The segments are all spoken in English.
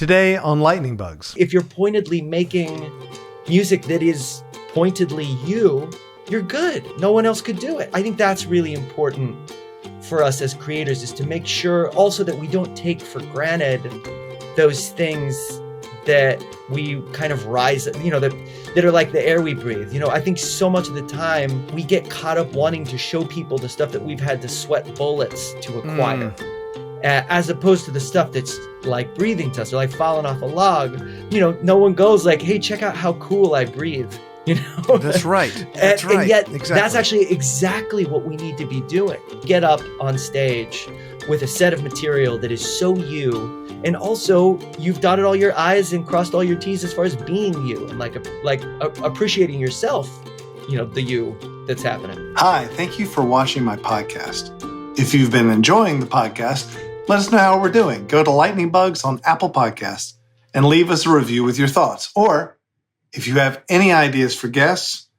Today on Lightning Bugs. If you're pointedly making music that is pointedly you're good. No one else could do it. I think that's really important for us as creators, is to make sure also that we don't take for granted those things that we kind of rise, that are like the air we breathe. I think so much of the time we get caught up wanting to show people the stuff that we've had to sweat bullets to acquire. As opposed to the stuff that's like breathing to us, or like falling off a log. No one goes like, hey, check out how cool I breathe. That's right. That's right. And yet, exactly. That's actually exactly what we need to be doing. Get up on stage with a set of material that is so you, and also you've dotted all your I's and crossed all your T's as far as being you, and like appreciating yourself, the you that's happening. Hi, thank you for watching my podcast. If you've been enjoying the podcast, let us know how we're doing. Go to Lightning Bugs on Apple Podcasts and leave us a review with your thoughts. Or if you have any ideas for guests,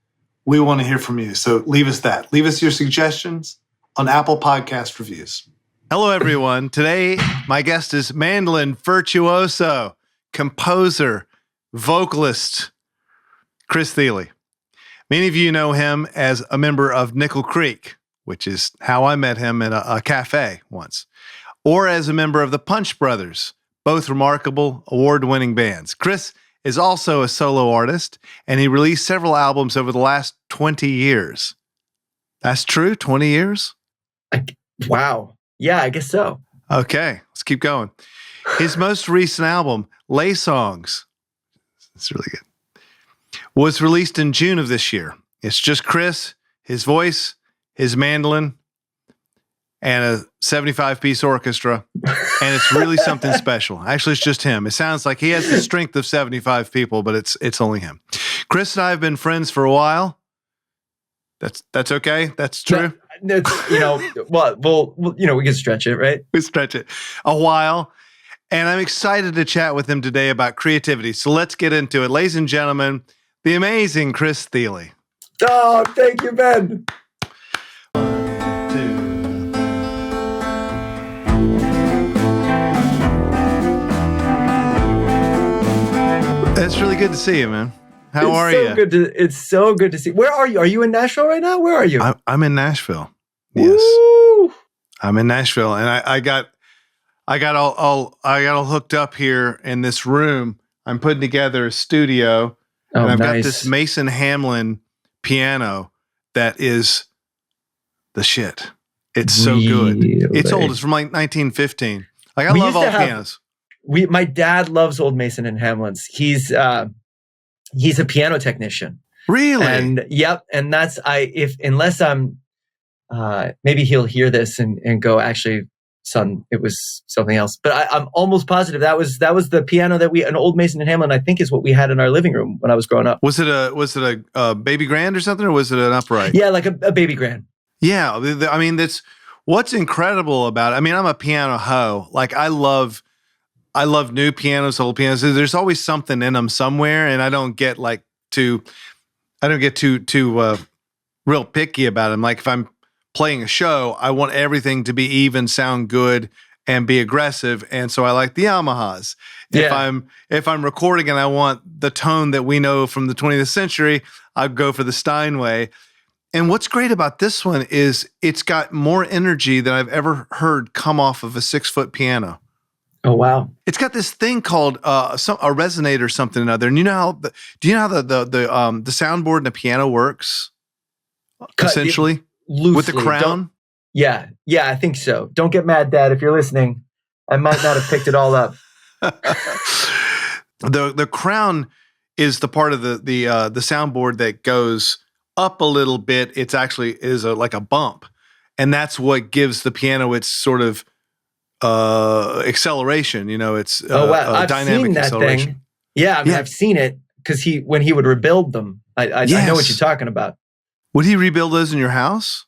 we want to hear from you. So leave us that. Leave us your suggestions on Apple Podcast reviews. Hello, everyone. Today, my guest is mandolin virtuoso, composer, vocalist, Chris Thile. Many of you know him as a member of Nickel Creek, which is how I met him in a cafe once, or as a member of the Punch Brothers, both remarkable award-winning bands. Chris is also a solo artist, and he released several albums over the last 20 years. That's true? 20 years? Wow. Yeah, I guess so. Okay, let's keep going. His most recent album, Laysongs, it's really good, was released in June of this year. It's just Chris, his voice, his mandolin, and a 75-piece orchestra, and it's really something special. Actually, it's just him. It sounds like he has the strength of 75 people, but it's only him. Chris and I have been friends for a while. That's okay? That's true? We can stretch it, right? We stretch it a while, and I'm excited to chat with him today about creativity. So let's get into it. Ladies and gentlemen, the amazing Chris Thile. Oh, thank you, Ben. It's really good to see you, man. How are you? It's so good to see. Where are you? Are you in Nashville right now? Where are you? I'm in Nashville. Yes, Woo! I'm in Nashville, and I got all hooked up here in this room. I'm putting together a studio, and I've got this Mason Hamlin piano that is the shit. It's so good. It's old. It's from like 1915. Like I love all pianos. My dad loves old Mason and Hamlins. He's a piano technician. Really? And yep. And that's unless I'm maybe he'll hear this and go, actually, son, it was something else. But I'm almost positive that was the piano that an old Mason and Hamlin, I think, is what we had in our living room when I was growing up. Was it a baby grand or something, or was it an upright? Yeah, like a baby grand. Yeah, I mean, that's what's incredible about it. I mean, I'm a piano hoe. Like I love new pianos, old pianos. There's always something in them somewhere, and I don't get too real picky about them. Like if I'm playing a show, I want everything to be even, sound good, and be aggressive. And so I like the Yamahas. Yeah. If I'm recording and I want the tone that we know from the 20th century, I'd go for the Steinway. And what's great about this one is it's got more energy than I've ever heard come off of a 6-foot piano. Oh, wow. It's got this thing called a Resonator or something or another. And do you know how the soundboard in a piano works? Essentially? Loosely. With the crown? Yeah, I think so. Don't get mad, Dad, if you're listening. I might not have picked it all up. The crown is the part of the soundboard that goes up a little bit. It's actually like a bump. And that's what gives the piano its sort of acceleration, it's I've dynamic seen that acceleration. Thing. Yeah, I've seen it because when he would rebuild them. I know what you're talking about. Would he rebuild those in your house?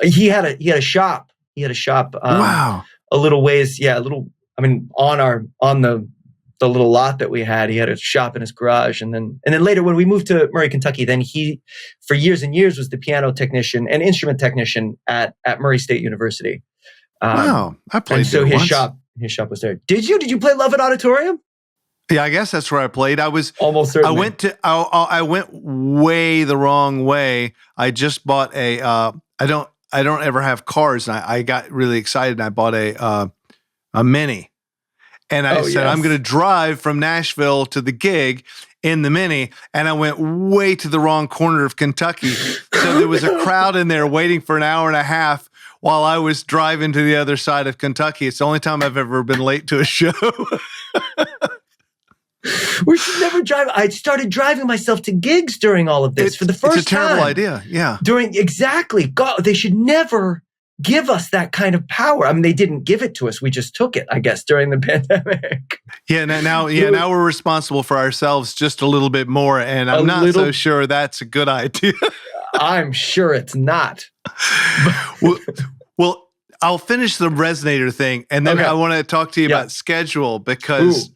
He had a shop. He had a shop. Wow. A little ways. Yeah, on the little lot that we had, he had a shop in his garage, and then later when we moved to Murray, Kentucky, then he for years and years was the piano technician and instrument technician at Murray State University. Wow, I played. And so his shop was there. Did you play Love at Auditorium? Yeah, I guess that's where I played. Almost certainly. I went way the wrong way. I just bought I don't ever have cars, and I got really excited and I bought a Mini. And I said, yes. I'm going to drive from Nashville to the gig in the Mini. And I went way to the wrong corner of Kentucky. So there was a crowd in there waiting for an hour and a half while I was driving to the other side of Kentucky. It's the only time I've ever been late to a show. We should never drive. I started driving myself to gigs during all of this for the first time. It's a terrible idea. Yeah. Exactly. God, they should never give us that kind of power. I mean, they didn't give it to us. We just took it, I guess, during the pandemic. Yeah. Now we're responsible for ourselves just a little bit more. And I'm not so sure that's a good idea. I'm sure it's not. Well, I'll finish the Resonator thing. And then I want to talk to you about schedule because,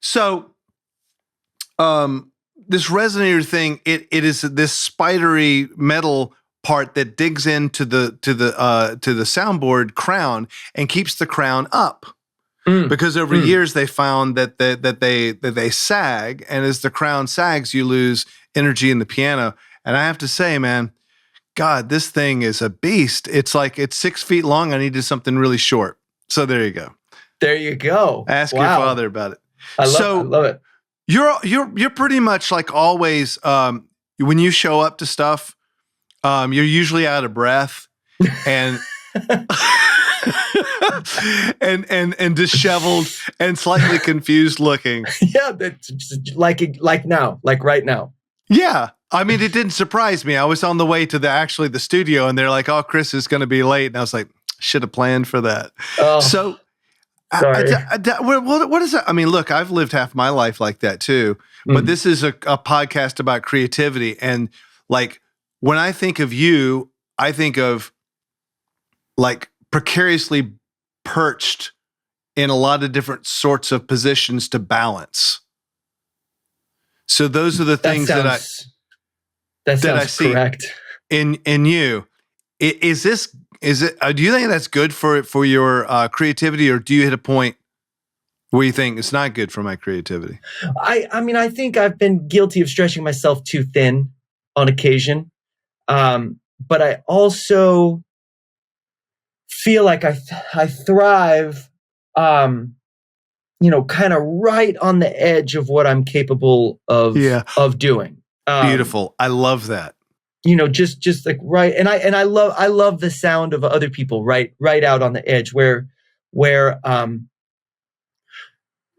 So, this Resonator thing, it is this spidery metal part that digs into the soundboard crown and keeps the crown up. Because over years they found that they sag, and as the crown sags, you lose energy in the piano. And I have to say, man, God, this thing is a beast. It's 6 feet long. I needed something really short. So there you go. There you go. Ask your father about it. I love it. You're pretty much like always. When you show up to stuff, you're usually out of breath and and disheveled and slightly confused looking. Yeah, that's like right now. Yeah. I mean, it didn't surprise me. I was on the way to the studio, and they're like, "Oh, Chris is going to be late," and I was like, "Should have planned for that." Oh, so. Sorry. What is that? I mean, look, I've lived half my life like that too, but this is a podcast about creativity. And like, when I think of you, I think of like precariously perched in a lot of different sorts of positions to balance. So those are the things that I see correct in you. Is it? Do you think that's good for your creativity, or do you hit a point where you think it's not good for my creativity? I mean, I think I've been guilty of stretching myself too thin on occasion, but I also feel like I thrive, kind of right on the edge of what I'm capable of doing. Beautiful. I love that. Just like right, and I love the sound of other people right out on the edge where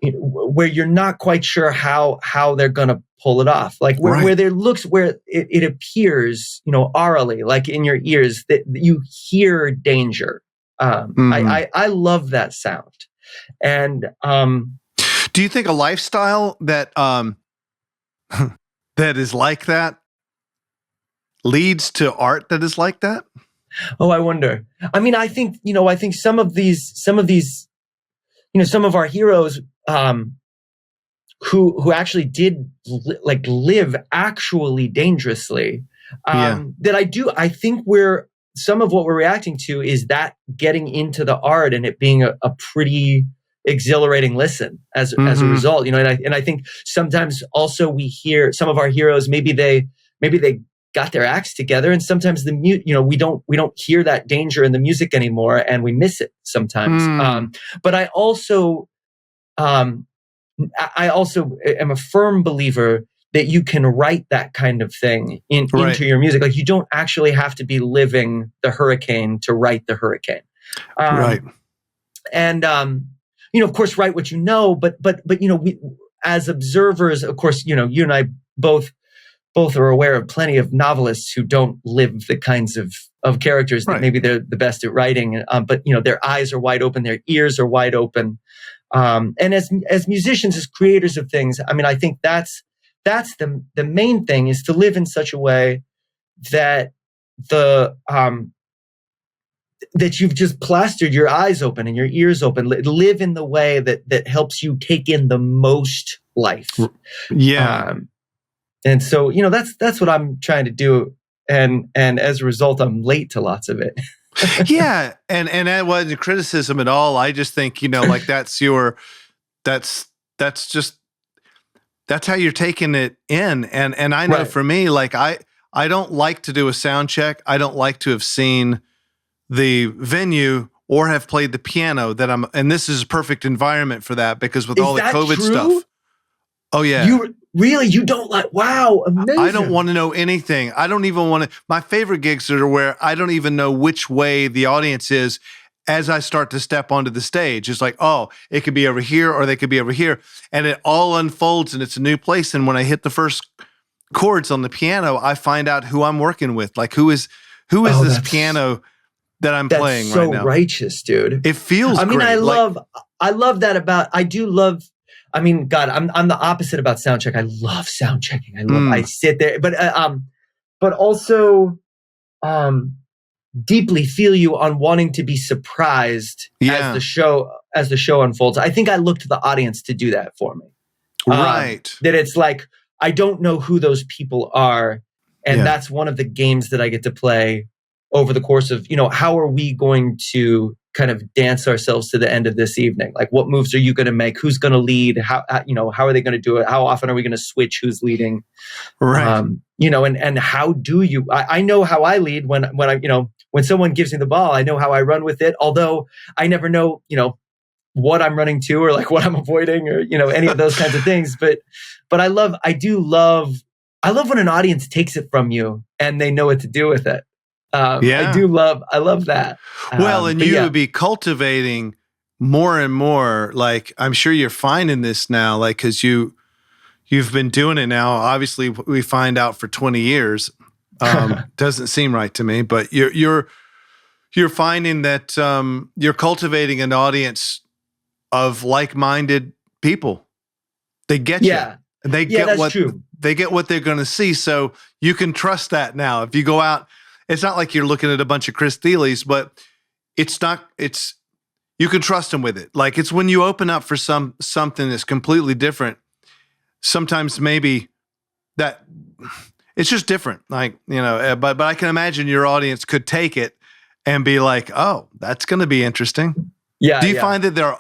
you're not quite sure how they're gonna pull it off, like where it appears, aurally, like in your ears, that you hear danger. I love that sound, and do you think a lifestyle that that is like that leads to art that is like that? Oh, I wonder. I mean, I think some of our heroes, who actually did live actually dangerously, I think some of what we're reacting to is that getting into the art and it being a pretty exhilarating listen as a result, and I think sometimes also we hear some of our heroes, maybe they got their acts together, and sometimes we don't hear that danger in the music anymore, and we miss it sometimes. But I also am a firm believer that you can write that kind of thing into your music. Like, you don't actually have to be living the hurricane to write the hurricane. Right. And of course, write what you know, but we, as observers, of course, you and I both are aware of plenty of novelists who don't live the kinds of characters that maybe they're the best at writing. But their eyes are wide open, their ears are wide open. And as musicians, as creators of things, I mean, I think that's the main thing, is to live in such a way that that you've just plastered your eyes open and your ears open. Live in the way that helps you take in the most life. Yeah. And so, that's what I'm trying to do. And as a result, I'm late to lots of it. Yeah. And that wasn't criticism at all. I just think, that's that's how you're taking it in. And I know Right. for me, like I don't like to do a sound check. I don't like to have seen the venue or have played the piano and this is a perfect environment for that because with Is all the that COVID true? stuff. Oh yeah. You don't like, wow, amazing. I don't want to know anything. I don't even want to, my favorite gigs are where I don't even know which way the audience is as I start to step onto the stage. It's like, oh, it could be over here or they could be over here. And it all unfolds and it's a new place. And when I hit the first chords on the piano, I find out who I'm working with. Like who is this piano that I'm playing right now? That's so righteous, dude. It feels great. I love that about, I mean, God, I'm the opposite about sound check. I love sound checking. I sit there, but also, deeply feel you on wanting to be surprised as the show unfolds. I think I look to the audience to do that for me. Right. That it's like, I don't know who those people are. And that's one of the games that I get to play over the course of, how are we going to kind of dance ourselves to the end of this evening? Like, what moves are you going to make? Who's going to lead? How are they going to do it? How often are we going to switch who's leading? Right. And how do you, I know how I lead when when someone gives me the ball, I know how I run with it. Although I never know, what I'm running to or like what I'm avoiding or, any of those kinds of things. But I love when an audience takes it from you and they know what to do with it. I love that. Well, and you would be cultivating more and more. Like, I'm sure you're finding this now, like, cause you've been doing it now. Obviously we find out for 20 years, doesn't seem right to me, but you're finding that, you're cultivating an audience of like-minded people. They get you. And they get what they're going to see. So you can trust that now. If you go out, it's not like you're looking at a bunch of Chris Thiles, but you can trust them with it. Like it's when you open up for something that's completely different. Sometimes maybe that it's just different. Like, but I can imagine your audience could take it and be like, oh, that's going to be interesting. Yeah. Do you find that they're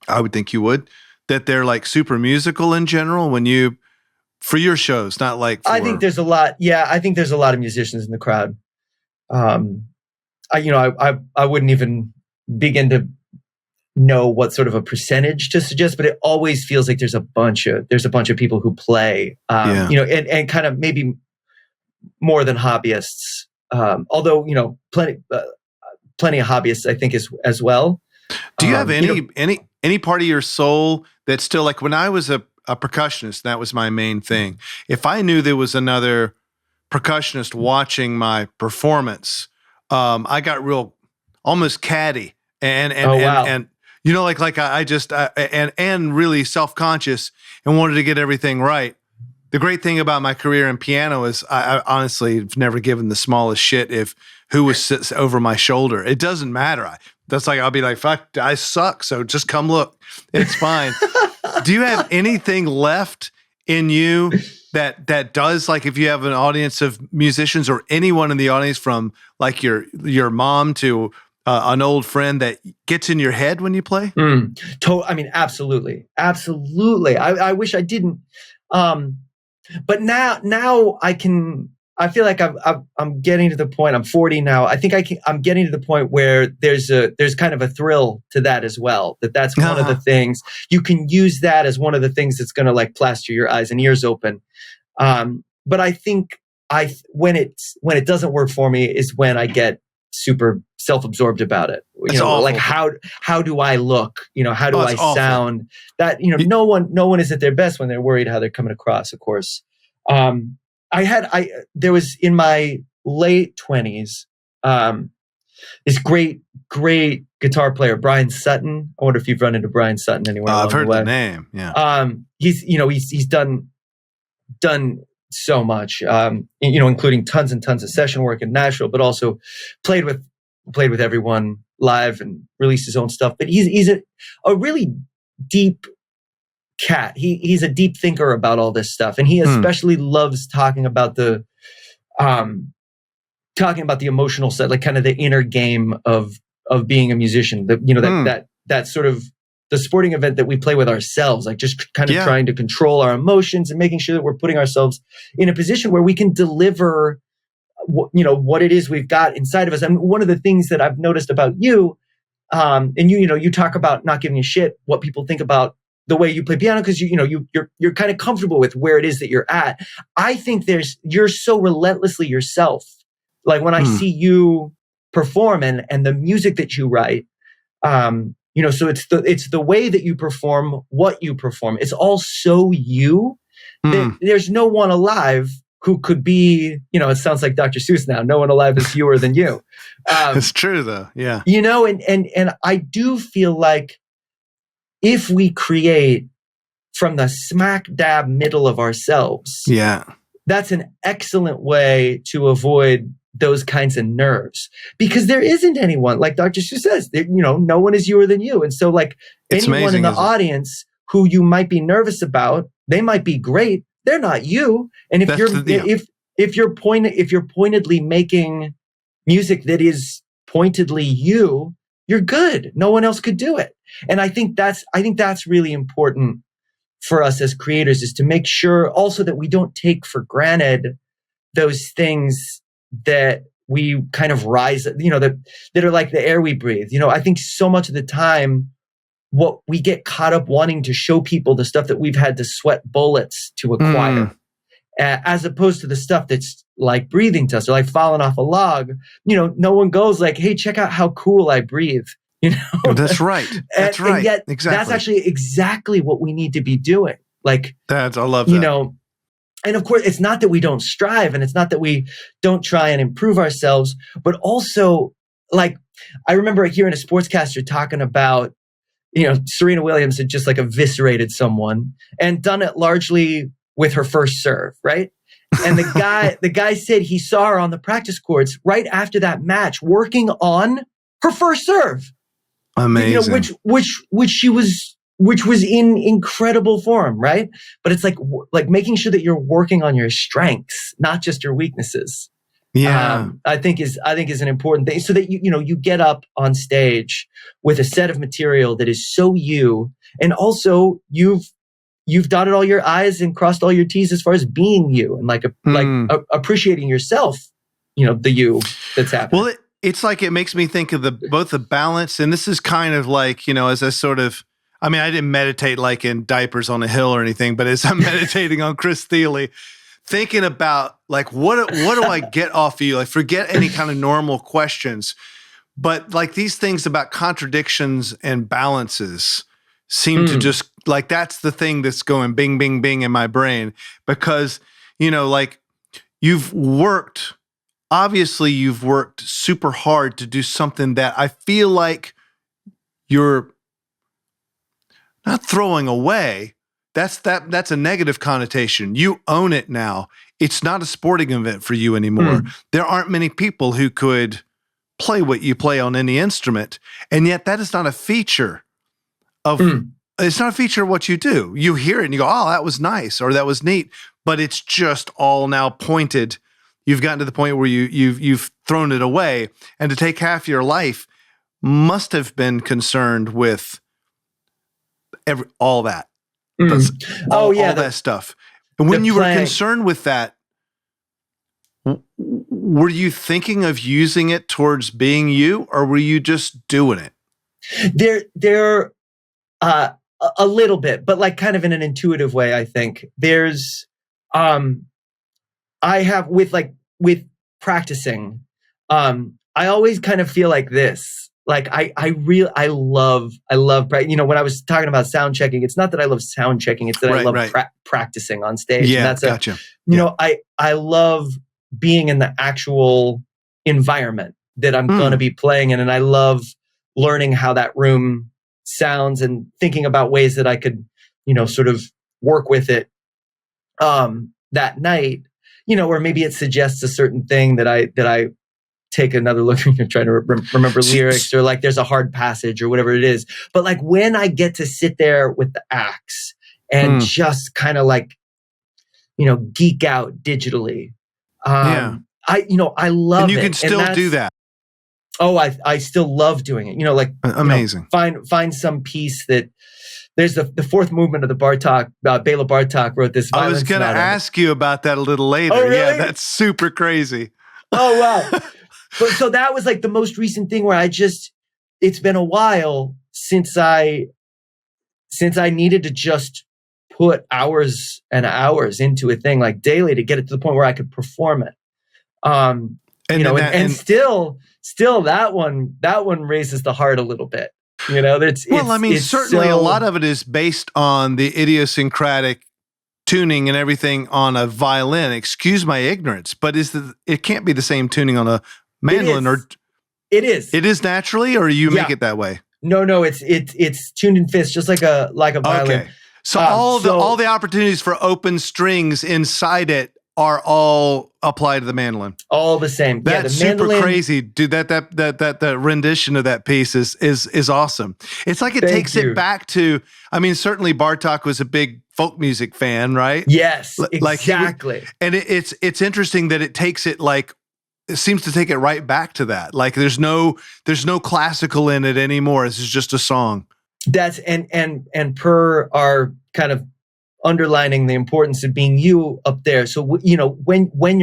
I would think you would, that they're like super musical in general for your shows, not like I think there's a lot. Yeah, I think there's a lot of musicians in the crowd. I wouldn't even begin to know what sort of a percentage to suggest, but it always feels like there's a bunch of people who play, and kind of maybe more than hobbyists. Although plenty of hobbyists, I think, as well. Do you have any part of your soul that's still like when I was a percussionist, that was my main thing. If I knew there was another percussionist watching my performance, I got real almost catty and really self-conscious and wanted to get everything right. The great thing about my career in piano is I honestly have never given the smallest shit if who sits over my shoulder. It doesn't matter. I'll be like, fuck, I suck. So just come look. It's fine. Do you have anything left in you that does, like if you have an audience of musicians or anyone in the audience from like your mom to an old friend that gets in your head when you play? Absolutely. Absolutely. I wish I didn't. But now I feel like I'm getting to the point. I'm 40 now. I think I'm getting to the point where there's kind of a thrill to that as well. That's one of the things you can use that as one of the things that's going to like plaster your eyes and ears open. But I think when it doesn't work for me is when I get super self-absorbed about it. Like how do I look? How do I sound? That no one is at their best when they're worried how they're coming across. Of course. There was in my late 20s, this great guitar player, Brian Sutton. I wonder if you've run into Brian Sutton anywhere. I've heard the name. Yeah. He's done so much, including tons and tons of session work in Nashville, but also played with everyone live and released his own stuff. But he's a really deep cat. He's a deep thinker about all this stuff, and he especially loves talking about the emotional side, like kind of the inner game of being a musician. That sort of the sporting event that we play with ourselves, like just kind of trying to control our emotions and making sure that we're putting ourselves in a position where we can deliver what it is we've got inside of us. And one of the things that I've noticed about you, and you talk about not giving a shit what people think about the way you play piano, because you're kind of comfortable with where it is that you're at. I think you're so relentlessly yourself. Like when I see you perform and the music that you write, so it's the way that you perform, what you perform. It's all so you. There's no one alive who could be, it sounds like Dr. Seuss now. No one alive is fewer than you. It's true though. Yeah. And I do feel like if we create from the smack dab middle of ourselves, that's an excellent way to avoid those kinds of nerves, because there isn't anyone, like Dr. Seuss says, no one is fewer than you. And so like it's anyone amazing, in the audience who you might be nervous about, they might be great. They're not you. And if you're pointedly making music that is pointedly you, you're good. No one else could do it. And I think that's really important for us as creators, is to make sure also that we don't take for granted those things that we kind of rise, that are like the air we breathe. I think so much of the time, what we get caught up wanting to show people the stuff that we've had to sweat bullets to acquire, as opposed to the stuff that's like breathing to us, or like falling off a log. No one goes like, hey, check out how cool I breathe. That's right. That's right. And yet, exactly. That's actually exactly what we need to be doing. Like I love that. And of course, it's not that we don't strive, and it's not that we don't try and improve ourselves, but also, like, I remember hearing a sportscaster talking about, Serena Williams had just like eviscerated someone and done it largely with her first serve, right? And the guy said he saw her on the practice courts right after that match working on her first serve. Amazing. Which was in incredible form, right? But it's like making sure that you're working on your strengths, not just your weaknesses. Yeah, I think is an important thing, so that you get up on stage with a set of material that is so you, and also you've dotted all your I's and crossed all your T's as far as being you, and like appreciating yourself, the you that's happening. Well, it's like, it makes me think of both the balance, and this is kind of like, as a sort of, I mean, I didn't meditate like in diapers on a hill or anything, but as I'm meditating on Chris Thile, thinking about like, what do I get off of you? Like, forget any kind of normal questions, but like these things about contradictions and balances seem to just like, that's the thing that's going bing, bing, bing in my brain, because, like obviously you've worked super hard to do something that I feel like you're not throwing away. That's a negative connotation. You own it now. It's not a sporting event for you anymore. There aren't many people who could play what you play on any instrument. And yet that is not a feature of, it's not a feature of what you do. You hear it and you go, oh, that was nice, or that was neat, but it's just all now pointed. You've gotten to the point where you've thrown it away, and to take half your life must have been concerned with all that. All that stuff. And when you were concerned with that, were you thinking of using it towards being you, or were you just doing it? There, a little bit, but like kind of in an intuitive way. I think there's, I have with practicing, I always kind of feel like this. Like I love, when I was talking about sound checking, it's not that I love sound checking, it's that I love practicing on stage. Yeah, and that's gotcha. I love being in the actual environment that I'm going to be playing in. And I love learning how that room sounds and thinking about ways that I could, sort of work with it that night, or maybe it suggests a certain thing that I take another look and try to remember lyrics, or like there's a hard passage or whatever it is. But like when I get to sit there with the axe and just kind of like, geek out digitally, I love it. And you can still do that. Oh, I still love doing it. Amazing. Find some piece that there's the fourth movement of the Bartok. Bela Bartok wrote this. I was going to ask you about that a little later. Oh, really? Yeah, that's super crazy. Oh, wow. But so that was like the most recent thing where it's been a while since I needed to just put hours and hours into a thing like daily to get it to the point where I could perform it. And still that one raises the heart a little bit. Certainly a lot of it is based on the idiosyncratic tuning and everything on a violin. Excuse my ignorance, but it can't be the same tuning on a mandolin, it is. It is naturally, or you make it that way? No, it's tuned in fifths, just like a violin. Okay. So all the opportunities for open strings inside it are all applied to the mandolin. All the same. That's super crazy, dude. That rendition of that piece is awesome. It's like it takes it back to. I mean, certainly Bartok was a big folk music fan, right? Yes, exactly. And it's interesting that it takes it like. It seems to take it right back to that. Like there's no classical in it anymore. This is just a song. That's and per our kind of underlining the importance of being you up there. So when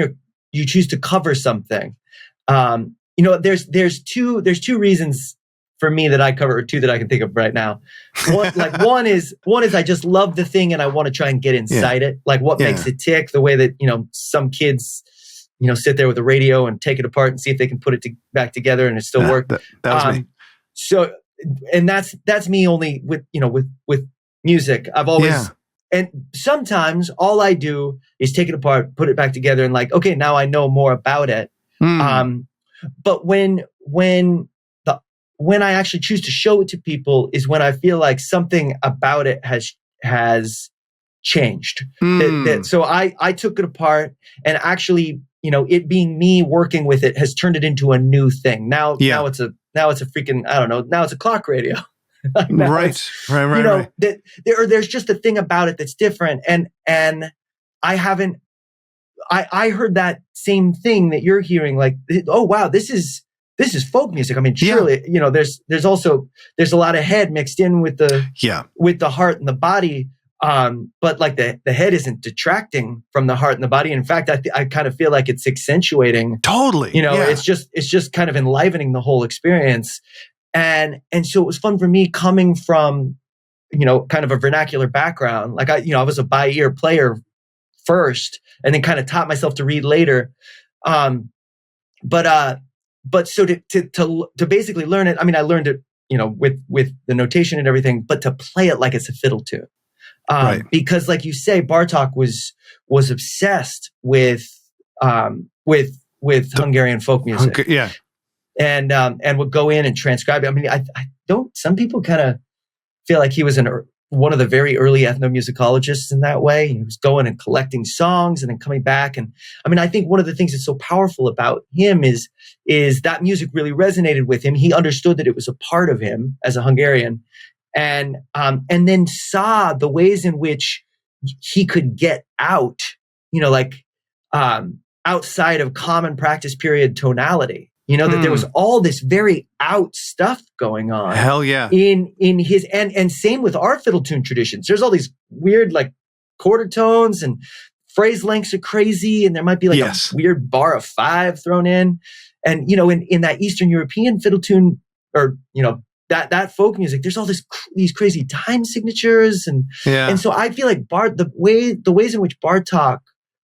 you choose to cover something, there's two reasons for me that I cover, or two that I can think of right now. One is I just love the thing and I want to try and get inside it. Like what makes it tick, the way that some kids sit there with a radio and take it apart and see if they can put it back together and it still work. That was me. So, and that's me only with music. I've always, and sometimes all I do is take it apart, put it back together and like, okay, now I know more about it. But when I actually choose to show it to people is when I feel like something about it has changed. So I took it apart and actually, it being me working with it has turned it into a new thing. Now it's a freaking, I don't know. Now it's a clock radio. Right. There's just a thing about it that's different. And I heard that same thing that you're hearing, like, oh wow, this is folk music. I mean, surely, there's a lot of head mixed in with the heart and the body. But like the head isn't detracting from the heart and the body. In fact, I kind of feel like it's accentuating. Totally. It's just kind of enlivening the whole experience. And so it was fun for me coming from, kind of a vernacular background. Like I was a by ear player first and then kind of taught myself to read later. But so to basically learn it, I mean, I learned it, with the notation and everything, but to play it like it's a fiddle tune. Because like you say, Bartok was obsessed with Hungarian folk music. And would go in and transcribe it. I mean, some people kind of feel like he was one of the very early ethnomusicologists in that way. He was going and collecting songs and then coming back. And I mean, I think one of the things that's so powerful about him is that music really resonated with him. He understood that it was a part of him as a Hungarian. And then saw the ways in which he could get out, outside of common practice period tonality. That there was all this very out stuff going on. Hell yeah. In his and same with our fiddle tune traditions. There's all these weird like quarter tones and phrase lengths are crazy, and there might be like a weird bar of 5 thrown in. And in that Eastern European fiddle tune, or that folk music, there's all these crazy time signatures, and so I feel like the ways in which Bartok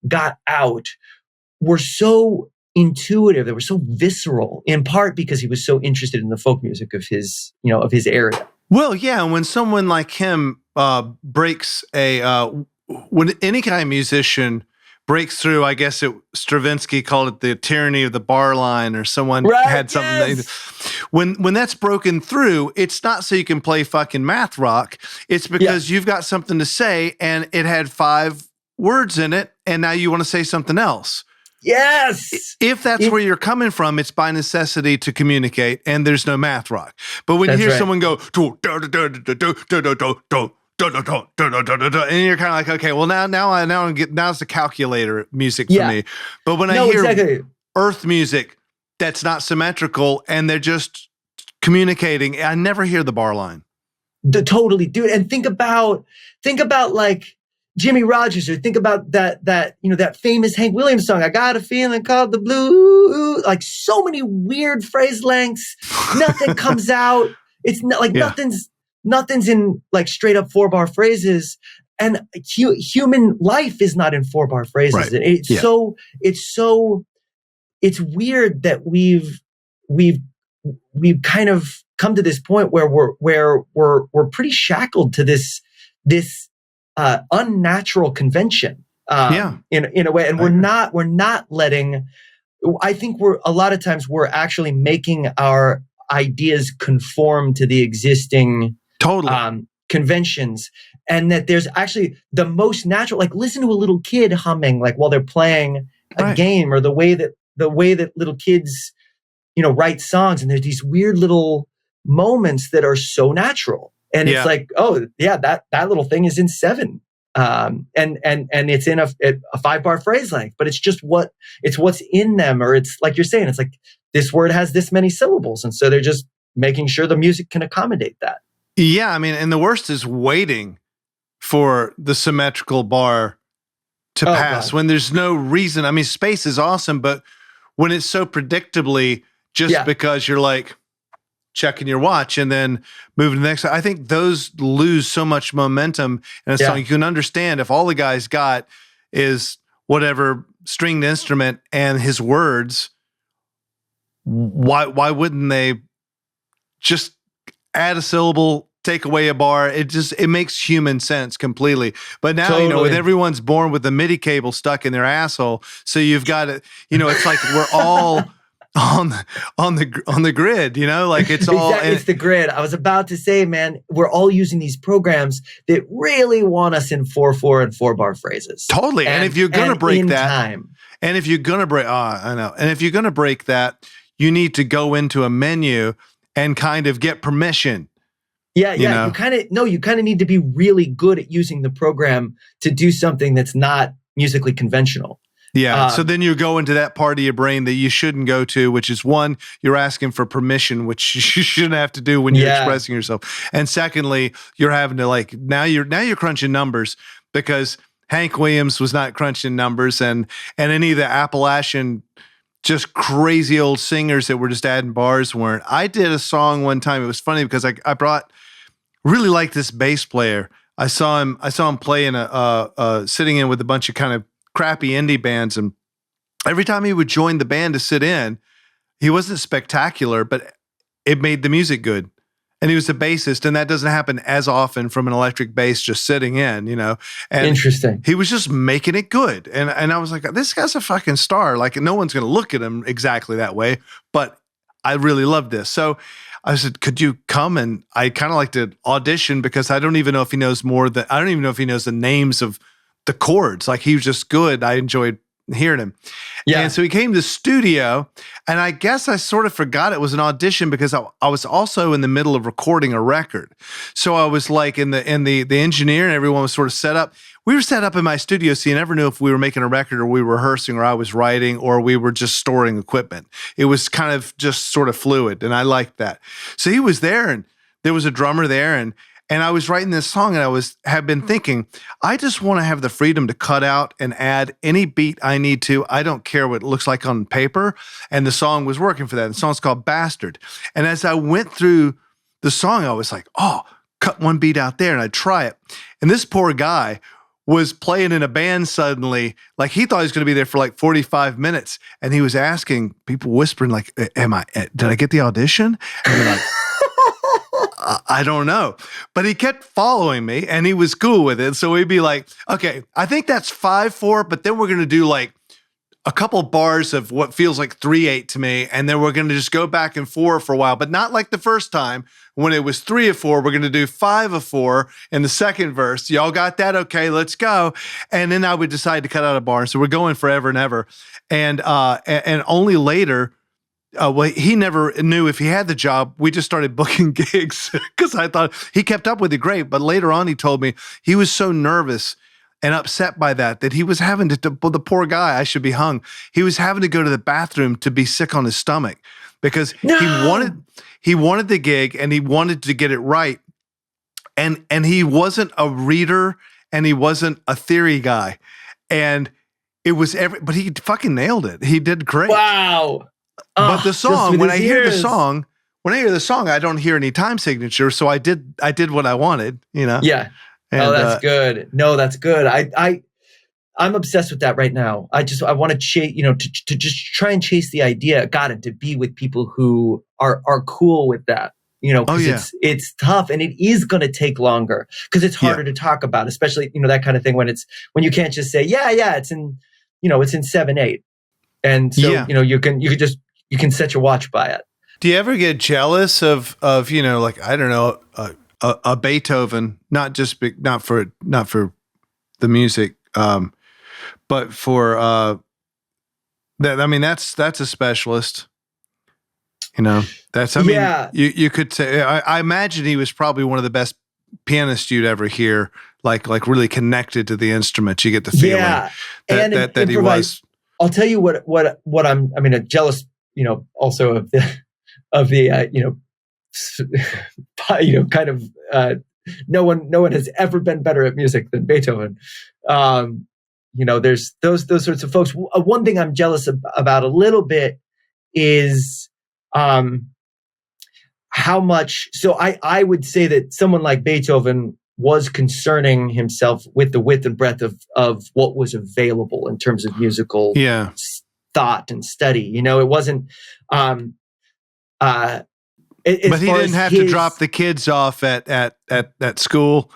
got out were so intuitive, they were so visceral, in part because he was so interested in the folk music of his area. Well, yeah, and when someone like him breaks when any kind of musician breaks through, I guess Stravinsky called it the tyranny of the bar line, or someone had something. When that's broken through, it's not so you can play fucking math rock. It's because you've got something to say and it had 5 words in it, and now you want to say something else. Yes. If that's where you're coming from, it's by necessity to communicate, and there's no math rock. But when you hear someone go, and you're kind of like, okay, well now it's the calculator music for me. But when I hear earth music that's not symmetrical and they're just communicating, I never hear the bar line. Totally, dude. And think about like Jimmy Rogers, or think about that famous Hank Williams song, I Got a Feeling Called the Blue. Like so many weird phrase lengths. Nothing comes out. It's not like nothing's in like straight up 4-bar phrases. And human life is not in 4-bar phrases. Right. It's weird that we've kind of come to this point where we're pretty shackled to this unnatural convention in a way, and we're not letting. I think a lot of times we're actually making our ideas conform to the existing conventions, and that there's actually the most natural. Like listen to a little kid humming like while they're playing a game, or the way that little kids write songs, and there's these weird little moments that are so natural, and it's like, oh yeah, that little thing is in 7, and it's in a 5-bar phrase length, but it's just what's in them, or it's like you're saying, it's like this word has this many syllables, and so they're just making sure the music can accommodate that. Yeah, I mean, and the worst is waiting for the symmetrical bar to pass when there's no reason. I mean, space is awesome, but when it's so predictably just because you're like checking your watch and then moving to the next, I think those lose so much momentum in a song. You can understand if all the guy's got is whatever stringed instrument and his words, why wouldn't they just add a syllable, take away a bar? It makes human sense completely. But now, with everyone's born with the MIDI cable stuck in their asshole, so you've got it, it's like we're all on the grid, like it's all it's the grid. I was about to say, man, we're all using these programs that really want us in 4/4 and 4-bar phrases. Totally. And if you're going to break that, and if you're going to break, I know. And if you're going to break that, you need to go into a menu and kind of get permission. Yeah. You kind of need to be really good at using the program to do something that's not musically conventional. Yeah. So then you go into that part of your brain that you shouldn't go to, which is one, you're asking for permission, which you shouldn't have to do when you're expressing yourself. And secondly, you're having to now you're crunching numbers, because Hank Williams was not crunching numbers, and any of the Appalachian just crazy old singers that were just adding bars weren't. I did a song one time. It was funny because I really liked this bass player. I saw him play in sitting in with a bunch of kind of crappy indie bands, and every time he would join the band to sit in, he wasn't spectacular, but it made the music good. And he was a bassist, and that doesn't happen as often from an electric bass just sitting in, And interesting. He was just making it good. And I was like, this guy's a fucking star. Like, no one's going to look at him exactly that way, but I really love this. So I said, could you come? And I kind of like to audition, because I don't even know if he knows the names of the chords. Like, he was just good. I enjoyed hearing him. Yeah. And so he came to the studio, and I guess I sort of forgot it was an audition, because I was also in the middle of recording a record. So I was like in the engineer and everyone was sort of set up. We were set up in my studio, so you never knew if we were making a record or we were rehearsing or I was writing or we were just storing equipment. It was kind of just sort of fluid, and I liked that. So he was there, and there was a drummer there, and I was writing this song, and I have been thinking, I just want to have the freedom to cut out and add any beat I need to. I don't care what it looks like on paper. And the song was working for that. The song's called Bastard. And as I went through the song, I was like, oh, cut one beat out there, and I'd try it. And this poor guy was playing in a band suddenly. Like, he thought he was going to be there for like 45 minutes. And he was asking people, whispering like, did I get the audition? And they're like, I don't know. But he kept following me, and he was cool with it. So we'd be like, okay, I think that's 5/4, but then we're going to do like a couple bars of what feels like 3/8 to me. And then we're going to just go back and forth for a while, but not like the first time when it was 3/4. We're going to do 5/4 in the second verse. Y'all got that? Okay, let's go. And then I would decide to cut out a bar. So we're going forever and ever. And only later, he never knew if he had the job. We just started booking gigs because I thought he kept up with it great. But later on, he told me he was so nervous and upset by that he was having to, the poor guy, I should be hung. He was having to go to the bathroom to be sick on his stomach, because he wanted the gig and he wanted to get it right. and he wasn't a reader and he wasn't a theory guy. And it was but he fucking nailed it. He did great. Wow. But the song, when I hear the song, I don't hear any time signature. So I did what I wanted, you know? Yeah. And, that's good. No, that's good. I'm obsessed with that right now. I want to chase, to just try and chase the idea, and to be with people who are cool with that, because it's tough and it is going to take longer because it's harder to talk about, especially, that kind of thing when you can't just say, it's in 7/8. And so, you can set your watch by it. Do you ever get jealous of like, I don't know, a Beethoven, not for the music, but for that? I mean, that's a specialist. You could say. I imagine he was probably one of the best pianists you'd ever hear. Like really connected to the instrument. You get the feeling that he was. I'll tell you what I'm jealous. Also of the kind of no one has ever been better at music than Beethoven. There's those sorts of folks. One thing I'm jealous about a little bit is how much. So I would say that someone like Beethoven was concerning himself with the width and breadth of what was available in terms of musical thought and study. It wasn't. But he didn't have to drop the kids off at school.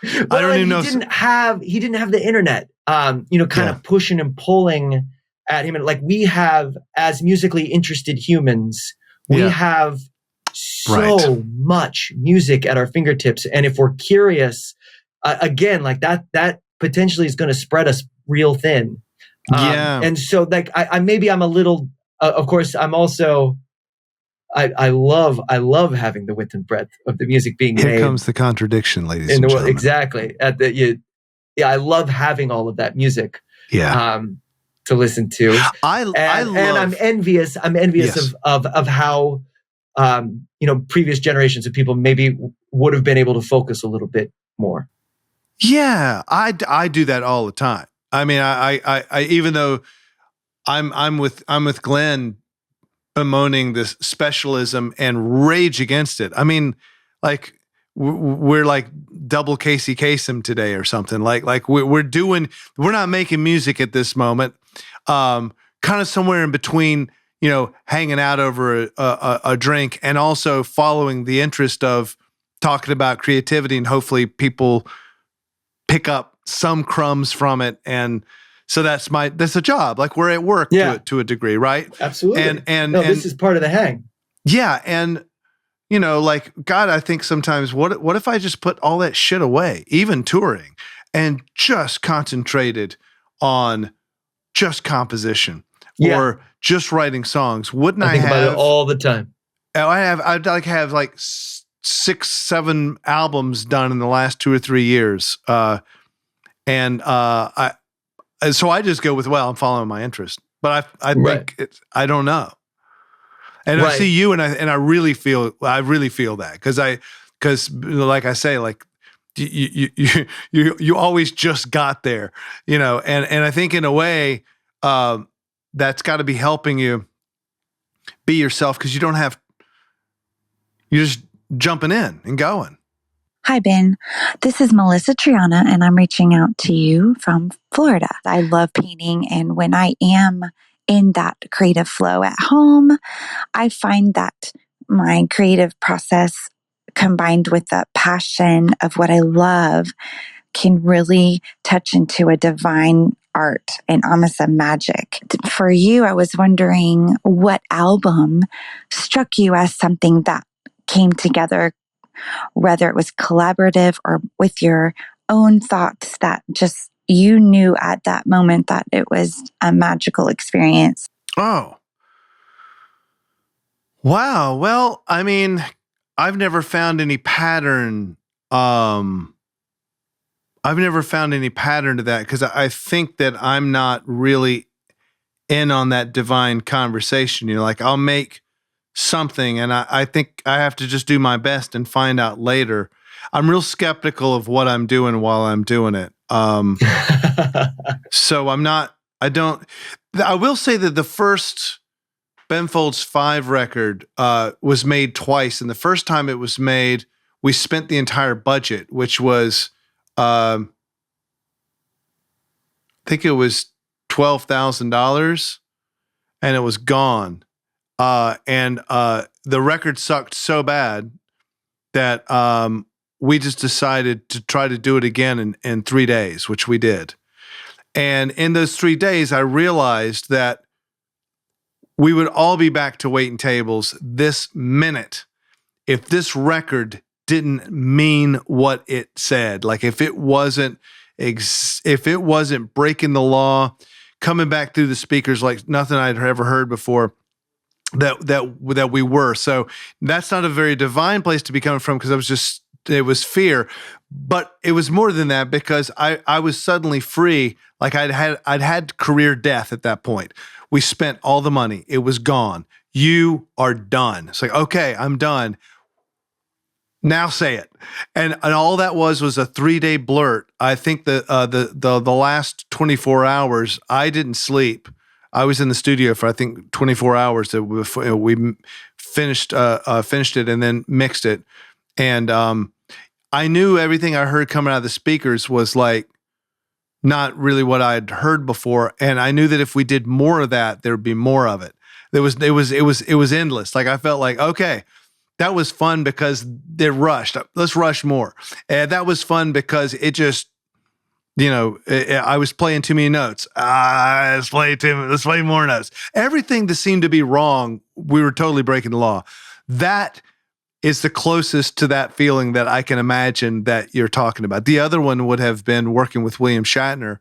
Well, I don't even know. He didn't have the internet. Of pushing and pulling at him, and like we have as musically interested humans, we have so much music at our fingertips, and if we're curious, again, like that potentially is going to spread us real thin. And so like I'm a little. Of course, I'm also. I love having the width and breadth of the music being made. Here comes the contradiction, ladies and gentlemen. Exactly. I love having all of that music. To listen to. And I'm envious. Of how previous generations of people maybe would have been able to focus a little bit more. Yeah, I do that all the time. I mean, I even though I'm with Glenn bemoaning this specialism and rage against it. I mean, like we're like double Casey Kasem today or something. Like we're not making music at this moment. Kind of somewhere in between, hanging out over a drink and also following the interest of talking about creativity, and hopefully people pick up some crumbs from it. And so that's a job. Like we're at work to a degree, right? Absolutely. And this is part of the hang. Yeah. And, like, God, I think sometimes what if I just put all that shit away, even touring, and just concentrated on just composition or just writing songs? Wouldn't I think about it all the time? I'd like have like 6-7 albums done in the last 2 or 3 years. So I just go with, I'm following my interest, but I think I don't know. And I see you and I really feel that because like I say, like you always just got there, and I think in a way, that's got to be helping you be yourself because you're just jumping in and going. Hi, Ben. This is Melissa Triana, and I'm reaching out to you from Florida. I love painting, and when I am in that creative flow at home, I find that my creative process combined with the passion of what I love can really touch into a divine art and almost a magic. For you, I was wondering what album struck you as something that came together, whether it was collaborative or with your own thoughts that just you knew at that moment that it was a magical experience. Oh. Wow. Well, I mean, I've never found any pattern. I've never found any pattern to that because I think that I'm not really in on that divine conversation. Like I'll make something and I think I have to just do my best and find out later. I'm real skeptical of what I'm doing while I'm doing it. So I will say that the first Ben Folds 5 record was made twice. And the first time it was made, we spent the entire budget, which was, I think it was $12,000, and it was gone. And the record sucked so bad that we just decided to try to do it again in 3 days, which we did. And in those 3 days, I realized that we would all be back to waiting tables this minute if this record didn't mean what it said. Like if it wasn't breaking the law, coming back through the speakers like nothing I'd ever heard before, that we were. So that's not a very divine place to be coming from, because it was fear, but it was more than that, because I was suddenly free. Like I'd had career death at that point. We spent all the money. It was gone. You are done. It's like, okay, I'm done. Now say it. And all that was a 3-day blurt. I think the last 24 hours, I didn't sleep. I was in the studio for, I think, 24 hours that we finished it and then mixed it. And I knew everything I heard coming out of the speakers was like not really what I'd heard before. And I knew that if we did more of that, there'd be more of it. It was endless. Like I felt like, okay, that was fun because they rushed. Let's rush more. And that was fun because it just, I was playing too many notes. Let's play more notes. Everything that seemed to be wrong, we were totally breaking the law. That is the closest to that feeling that I can imagine that you're talking about. The other one would have been working with William Shatner,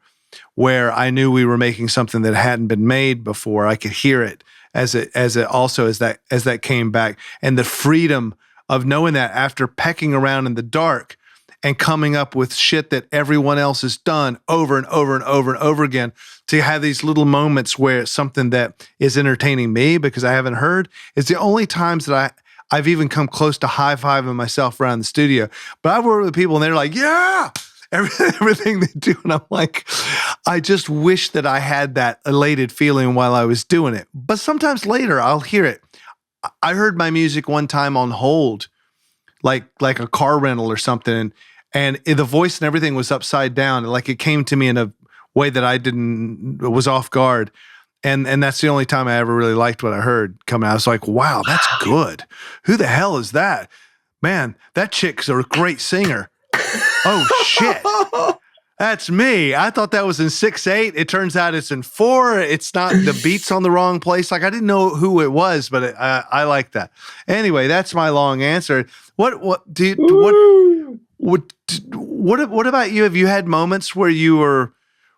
where I knew we were making something that hadn't been made before. I could hear it as that came back, and the freedom of knowing that after pecking around in the dark and coming up with shit that everyone else has done over and over and over and over again, to have these little moments where it's something that is entertaining me because I haven't heard. It's the only times that I've even come close to high-fiving myself around the studio. But I've worked with people and they're like, yeah, everything they do. And I'm like, I just wish that I had that elated feeling while I was doing it. But sometimes later I'll hear it. I heard my music one time on hold, like a car rental or something. And the voice and everything was upside down. Like it came to me in a way that was off guard. And that's the only time I ever really liked what I heard coming out. I was like, wow, that's good. Who the hell is that? Man, that chick's a great singer. Oh, shit. That's me. I thought that was in 6/8. It turns out it's in 4. It's not, the beat's on the wrong place. Like I didn't know who it was, but I like that. Anyway, that's my long answer. What about you? Have you had moments where you were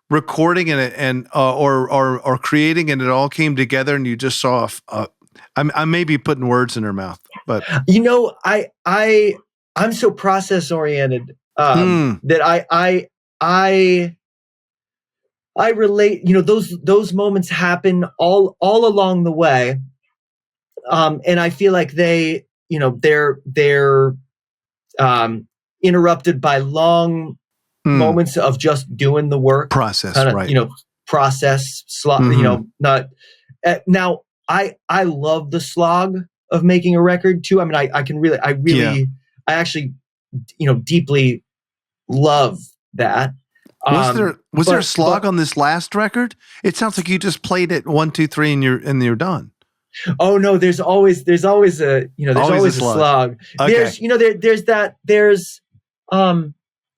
recording or creating and it all came together and you just saw I may be putting words in her mouth, but I'm so process oriented that I relate. Those moments happen all along the way, and I feel like they're interrupted by long moments of just doing the work process, right? Process slog. Not now. I love the slog of making a record too. I mean, I actually deeply love that. Was there a slog on this last record? It sounds like you just played it 1, 2, 3 and you're done. Oh no, there's always a slog. Okay.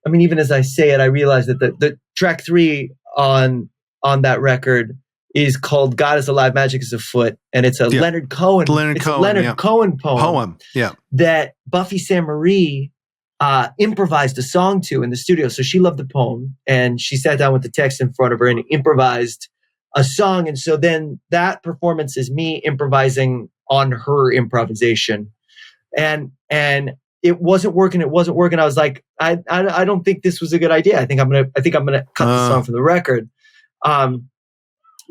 I mean, even as I say it, I realize that the track 3 on that record is called "God Is Alive, Magic Is Afoot," and it's a Leonard Cohen poem. Yeah, that Buffy Sainte-Marie improvised a song to in the studio. So she loved the poem, and she sat down with the text in front of her and improvised a song. And so then that performance is me improvising on her improvisation, and it wasn't working. I was like, I don't think this was a good idea. I think I'm gonna cut the song from the record.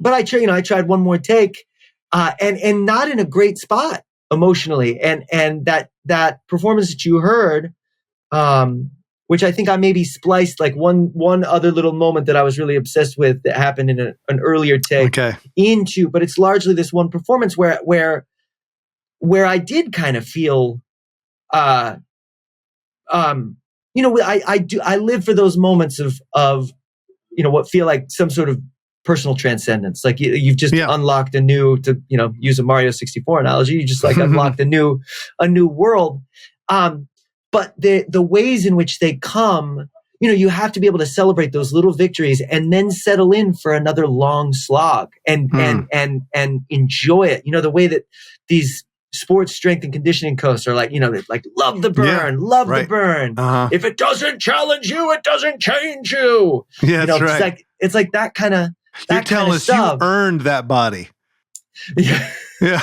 But I tried one more take, and not in a great spot emotionally. And that performance that you heard which I think I maybe spliced like one other little moment that I was really obsessed with that happened in an earlier take into, but it's largely this one performance where I did kind of feel, I live for those moments of what feel like some sort of personal transcendence. Like you've just unlocked a new, to use a Mario 64 analogy, you just like unlocked a new world. But the ways in which they come, you have to be able to celebrate those little victories and then settle in for another long slog and enjoy it. The way that these sports strength and conditioning coasts are like, like love the burn, the burn. If it doesn't challenge you, it doesn't change you. Yeah, that's right. It's like that kind of. You're telling us you earned that body. Yeah. Yeah.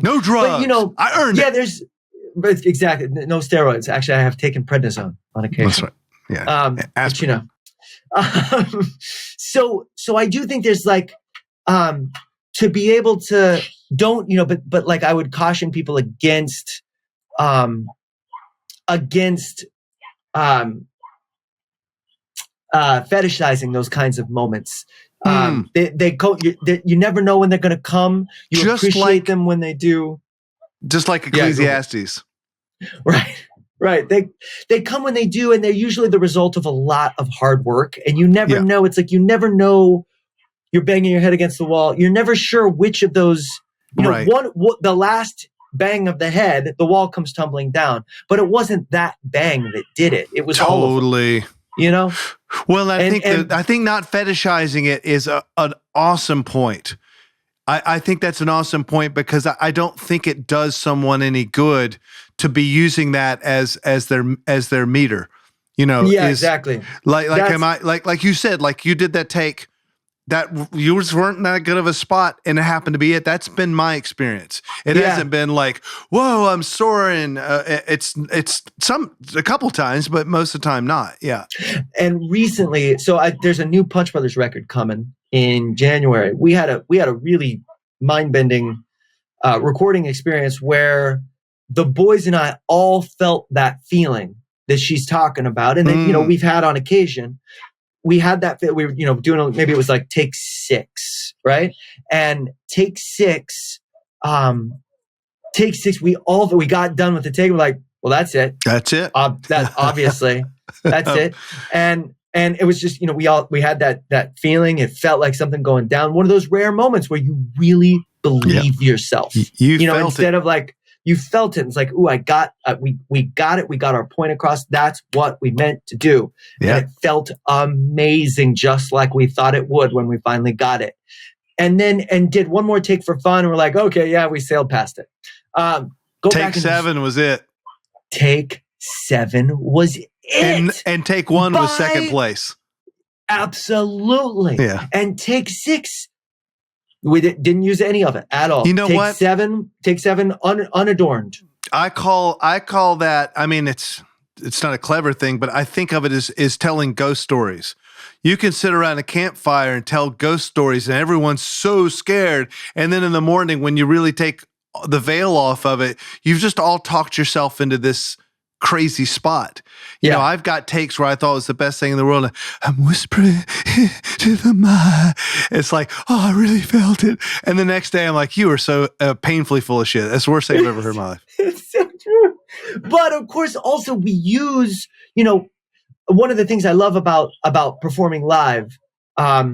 No drugs. But, I earned it. Yeah, but exactly no steroids. Actually, I have taken prednisone on occasion. That's right. Yeah. So I do think there's like to be able to but like I would caution people against fetishizing those kinds of moments. You never know when they're going to come. You just appreciate them when they do. Just like Ecclesiastes. Right. They come when they do, and they're usually the result of a lot of hard work. And you never know. It's like you never know. You're banging your head against the wall. You're never sure which of those. The last bang of the head, the wall comes tumbling down. But it wasn't that bang that did it. It was totally. Well, I think not fetishizing it is an awesome point. I think that's an awesome point because I don't think it does someone any good to be using that as their meter. Exactly. Like you said, like you did that take. That yours weren't that good of a spot, and it happened to be it. That's been my experience. It hasn't been like, whoa, I'm soaring. It's a couple times, but most of the time not. Yeah. And recently, there's a new Punch Brothers record coming in January. We had a really mind-bending recording experience where the boys and I all felt that feeling that she's talking about, and then we've had on occasion. We had that, we were, doing, maybe it was like take 6, right? And take 6, we got done with the take. We're like, well, that's it. That's it. That obviously, that's it. And it was just, we had that feeling. It felt like something going down. One of those rare moments where you really believe yourself. You felt instead of like, you felt it. It's like, ooh, we got it. We got our point across. That's what we meant to do. Yeah. And it felt amazing, just like we thought it would when we finally got it. And did one more take for fun. And we're like, okay, yeah, we sailed past it. Take 7 was it. Take 7 was it. And take 1 was second place. Absolutely. Yeah. And take 6. We didn't use any of it at all. You know what? Take 7 unadorned. I call that. I mean, it's not a clever thing, but I think of it as telling ghost stories. You can sit around a campfire and tell ghost stories, and everyone's so scared. And then in the morning, when you really take the veil off of it, you've just all talked yourself into this crazy spot. You know, I've got takes where I thought it was the best thing in the world. And I'm whispering to the mind. It's like, oh, I really felt it. And the next day I'm like, you are so painfully full of shit. That's the worst thing I've ever heard in my life. It's so true. But of course, also we use, one of the things I love about performing live, there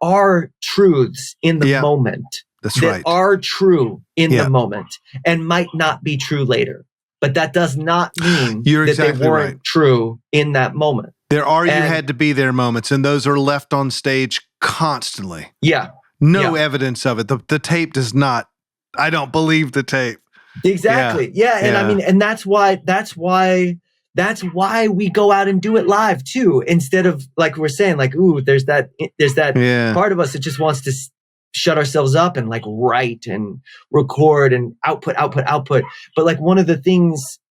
are truths in the moment. That's right. That are true in the moment and might not be true later. But that does not mean they weren't true in that moment. There are you had to be there moments, and those are left on stage constantly. Yeah. No evidence of it. The tape does not. I don't believe the tape. Exactly. Yeah. And I mean, and that's why we go out and do it live too, instead of like we're saying, like, ooh, there's that part of us that just wants to shut ourselves up and like write and record and output. But like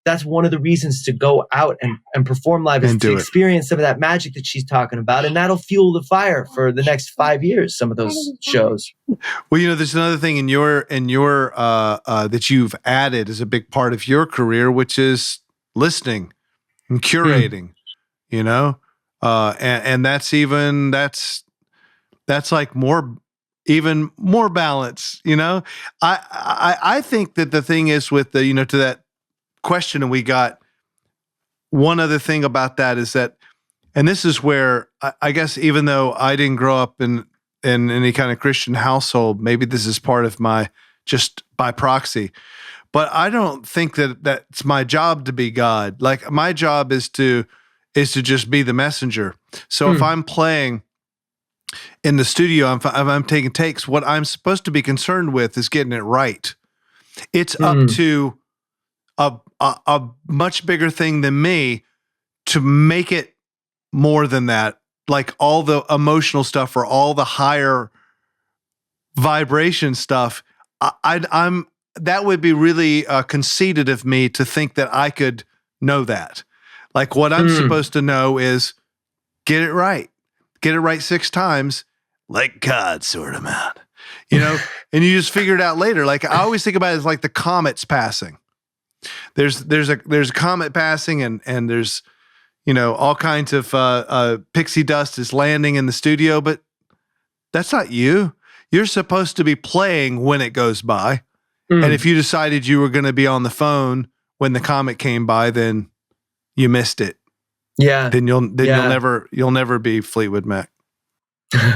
that's one of the reasons to go out and perform live is to experience some of that magic that she's talking about. And that'll fuel the fire for the next 5 years, some of those shows. Well, there's another thing in your that you've added as a big part of your career, which is listening and curating, and that's like even more balance, I think that the thing is with the, to that question, and we got one other thing about that is that, and this is where I guess even though I didn't grow up in any kind of Christian household, maybe this is part of my, just by proxy, but I don't think that that's my job to be God. Like my job is to just be the messenger. So if I'm playing in the studio, if I'm taking takes, what I'm supposed to be concerned with is getting it right. It's up to a much bigger thing than me to make it more than that. Like all the emotional stuff or all the higher vibration stuff, I'm that would be really conceited of me to think that I could know that. Like what I'm supposed to know is get it right 6 times, like God sort of man, and you just figure it out later. Like I always think about it as like the comets passing. There's a comet passing and there's, all kinds of pixie dust is landing in the studio, but that's not you. You're supposed to be playing when it goes by. And if you decided you were going to be on the phone when the comet came by, then you missed it. Yeah. Then you'll never be Fleetwood Mac. Spend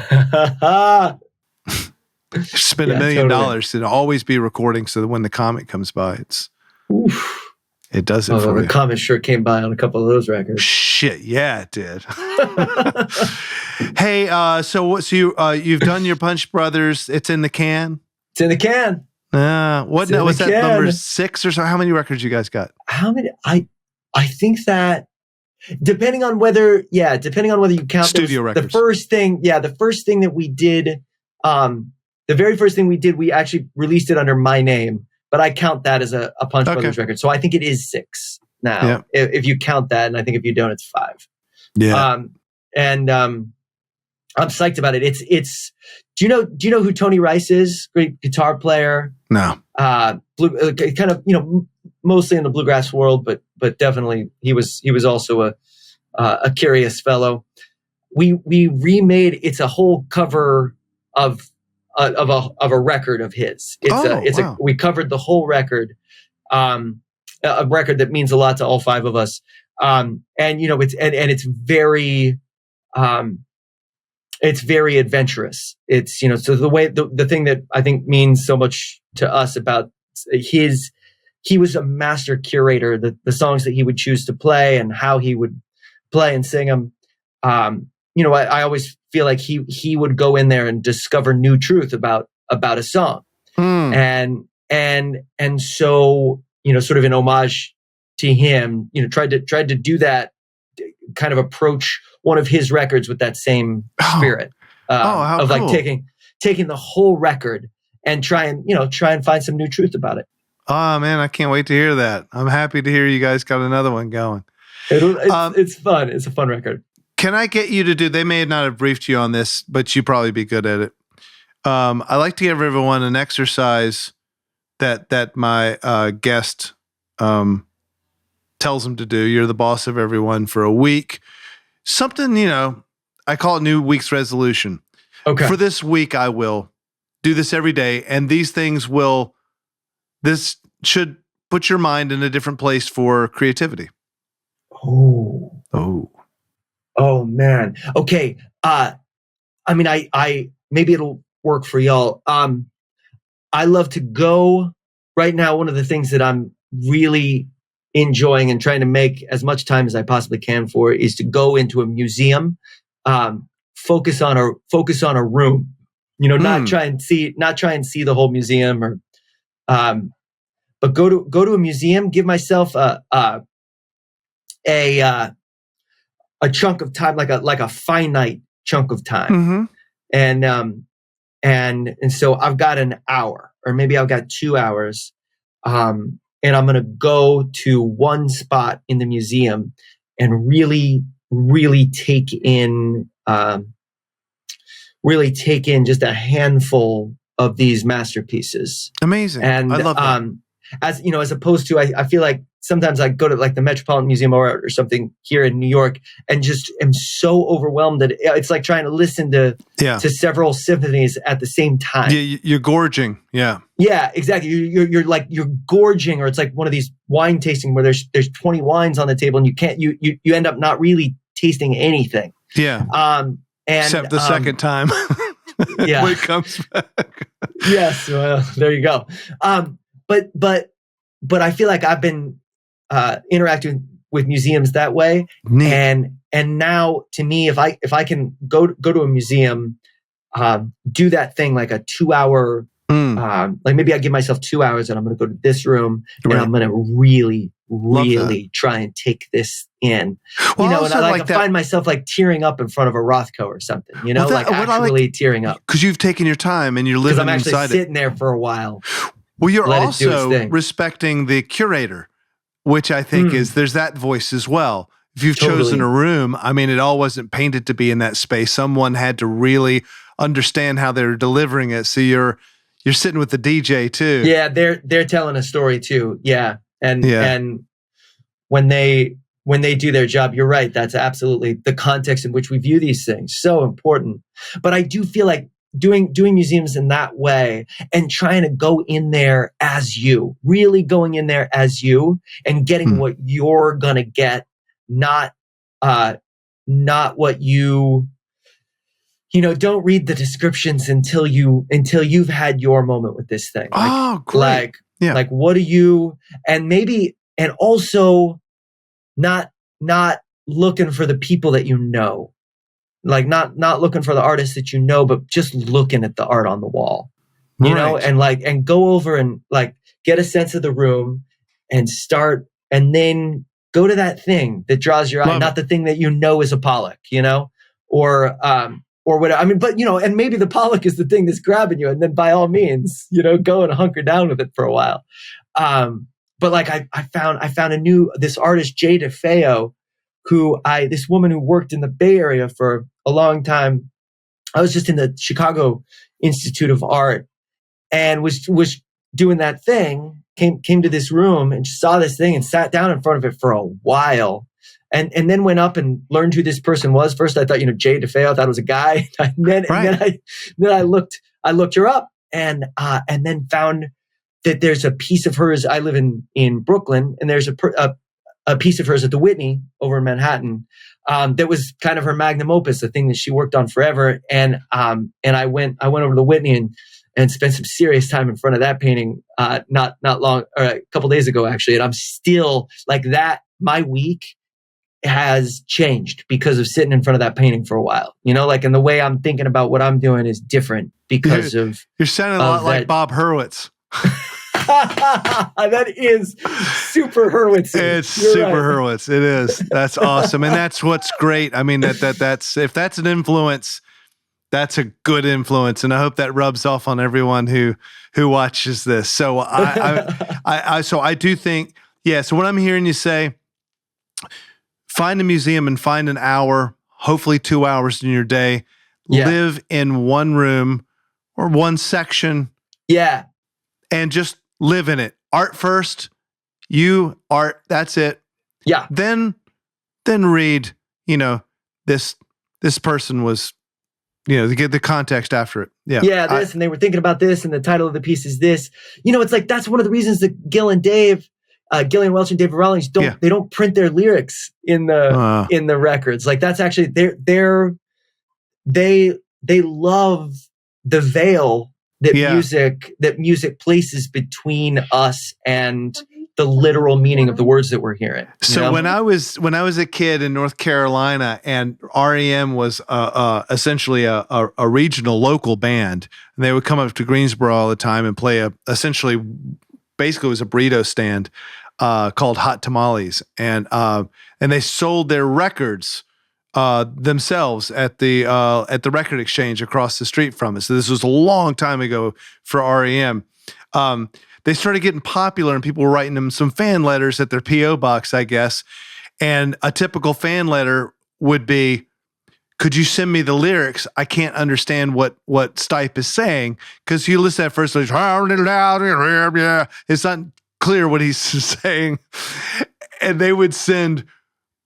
$1 million to always be recording so that when the comet comes by, it does it for you. The comet sure came by on a couple of those records. Shit, yeah, it did. Hey, so you've done your Punch Brothers. It's in the can. It's in the can. Was that number 6 or so? How many records you guys got? How many? I think that depending on whether you count studio records. The first thing that we did, the very first thing we did, we actually released it under my name, but I count that as a Punch Brothers record. So I think it is 6 now, if you count that, and I think if you don't, it's 5. Yeah. I'm psyched about it. It's. Do you know who Tony Rice is? Great guitar player. No. Kind of mostly in the bluegrass world, but definitely he was also a curious fellow. We remade. It's a whole cover of a record of his. We covered the whole record. A record that means a lot to all 5 of us. It's very adventurous. It's, so the way, the thing that I think means so much to us about he was a master curator, the songs that he would choose to play and how he would play and sing them. I always feel like he would go in there and discover new truth about a song. And so, sort of in homage to him, tried to do that, kind of approach one of his records with that same spirit of cool. Like taking the whole record and try and find some new truth about it. Oh man, I can't wait to hear that. I'm happy to hear you guys got another one going. It's fun. It's a fun record. Can I get you to do, they may not have briefed you on this, but you probably be good at it. I like to give everyone an exercise that my guest tells them to do. You're the boss of everyone for a week. Something, I call it New Week's resolution. Okay. For this week, I will do this every day. And these things this should put your mind in a different place for creativity. Oh, man. Okay. I maybe it'll work for y'all. I love to go right now. One of the things that I'm really enjoying and trying to make as much time as I possibly can for is to go into a museum, focus on a room, not try and see the whole museum or, but go to a museum, give myself a chunk of time, like a finite chunk of time. And And so I've got an hour, or maybe I've got 2 hours, and I'm going to go to one spot in the museum and really, really take in just a handful of these masterpieces. Amazing. And I love that. as you know, as opposed to, I feel like sometimes I go to like the Metropolitan Museum of Art or something here in New York and just am so overwhelmed that it's like trying to listen to several symphonies at the same time. Yeah, you're gorging. Yeah. Yeah, exactly. You're gorging, or it's like one of these wine tasting where there's 20 wines on the table and you end up not really tasting anything. Yeah. And except the second time. Yeah. When it comes back. Yes. Well, there you go. But I feel like I've been interacting with museums that way. Neat. And now to me, if I can go to a museum, do that thing like a 2 hour, like maybe I give myself 2 hours and I'm going to go to this room and I'm going to really, really try and take this in, well, and I find myself like tearing up in front of a Rothko or something, actually tearing up. Because you've taken your time and you're living inside it. Because I'm actually sitting there for a while. Well, you're also respecting the curator, which I think there's that voice as well. If you've chosen a room, I mean, it all wasn't painted to be in that space. Someone had to really understand how they're delivering it. So you're sitting with the DJ too. Yeah, they're telling a story too. Yeah. And when they do their job, you're right. That's absolutely the context in which we view these things. So important. But I do feel like doing museums in that way and trying to go in there as you, really going in there as you and getting what you're going to get, not what don't read the descriptions until you've had your moment with this thing. Great. Like what do you, and also not looking for the people that like not looking for the artists that but just looking at the art on the wall, and go over and like get a sense of the room and start, and then go to that thing that draws your eye, not the thing that is a Pollock, or whatever. I mean, but and maybe the Pollock is the thing that's grabbing you, and then by all means, go and hunker down with it for a while. But like I found this artist, Jay DeFeo, this woman who worked in the Bay Area for a long time. I was just in the Chicago Institute of Art and was doing that thing, came to this room and saw this thing and sat down in front of it for a while. And then went up and learned who this person was. First, I thought, Jay DeFeo, I thought it was a guy. And then I looked her up and then found that there's a piece of hers. I live in Brooklyn, and there's a piece of hers at the Whitney over in Manhattan that was kind of her magnum opus, the thing that she worked on forever. And I went over to the Whitney and spent some serious time in front of that painting not long, or a couple days ago actually. And I'm still like that. My week has changed because of sitting in front of that painting for a while, and the way I'm thinking about what I'm doing is different because you're sounding a lot like Bob Hurwitz. That is super Hurwitz. It's super Hurwitz. It is. That's awesome. And that's what's great. I mean, that's if that's an influence, that's a good influence. And I hope that rubs off on everyone who watches this. So I do think, so what I'm hearing you say, find a museum and find an hour, hopefully 2 hours in your day, live in one room or one section. Yeah. And just live in it. Art first, art, that's it. Yeah. Then read, this person was, to get the context after it. Yeah. Yeah, and they were thinking about this, and the title of the piece is this. It's like that's one of the reasons that Gillian Welch and David Rawlings they don't print their lyrics in the records. Like that's actually they love the veil that music places between us and the literal meaning of the words that we're hearing. So when I was a kid in North Carolina, and REM was essentially a regional local band, and they would come up to Greensboro all the time and play basically it was a burrito stand called Hot Tamales, and they sold their records themselves at the record exchange across the street from us. So this was a long time ago for REM. They started getting popular, and people were writing them some fan letters at their P.O. box, I guess. And a typical fan letter would be, could you send me the lyrics? I can't understand what Stipe is saying, because you listen at first, it's not clear what he's saying. And they would send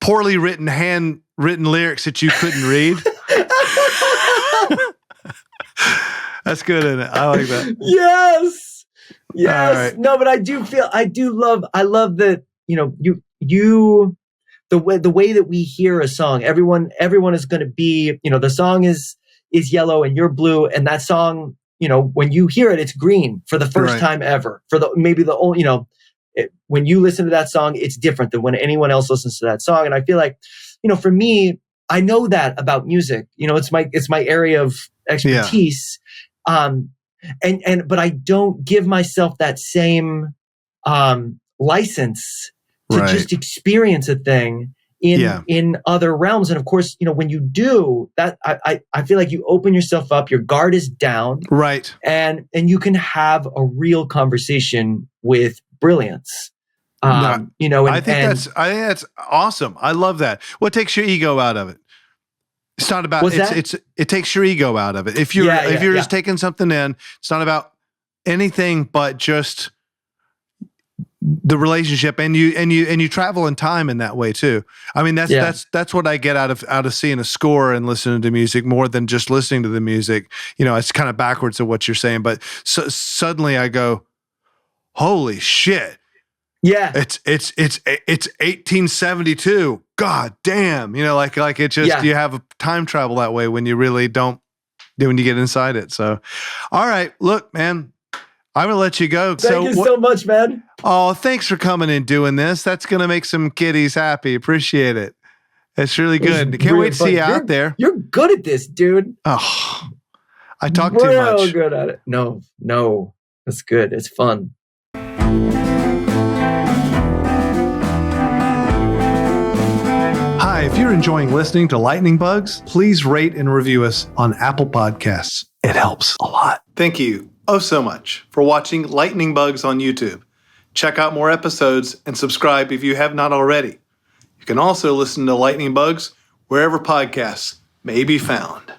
poorly written, handwritten lyrics that you couldn't read. That's good, isn't it? I like that. Yes. Right. No, but I love that, the way that we hear a song, everyone is going to be, the song is yellow and you're blue. And that song, when you hear it, it's green for the first time ever. When you listen to that song, it's different than when anyone else listens to that song. And I feel like, for me, I know that about music. It's my area of expertise. But I don't give myself that same license to just experience a thing in other realms. And of course, when you do that, I feel like you open yourself up, your guard is down, right, and you can have a real conversation with brilliance. I think that's awesome. I love that. What takes your ego out of it? It's not about it takes your ego out of it. If you're just taking something in, it's not about anything but just the relationship, and you travel in time in that way too. I mean, that's what I get out of seeing a score and listening to music more than just listening to the music. It's kind of backwards of what you're saying, but suddenly I go, holy shit. Yeah. It's 1872. God damn. Like it just, you have a time travel that way when you really don't, when you get inside it. So, all right, look, man, I'm going to let you go. Thank you so much, man. Oh, thanks for coming and doing this. That's going to make some kiddies happy. Appreciate it. It's really good. Can't wait to see you out there. You're good at this, dude. Oh, I talk too much. Real good at it. No, that's good. It's fun. Hi, if you're enjoying listening to Lightning Bugs, please rate and review us on Apple Podcasts. It helps a lot. Thank you so much for watching Lightning Bugs on YouTube. Check out more episodes and subscribe if you have not already. You can also listen to Lightning Bugs wherever podcasts may be found.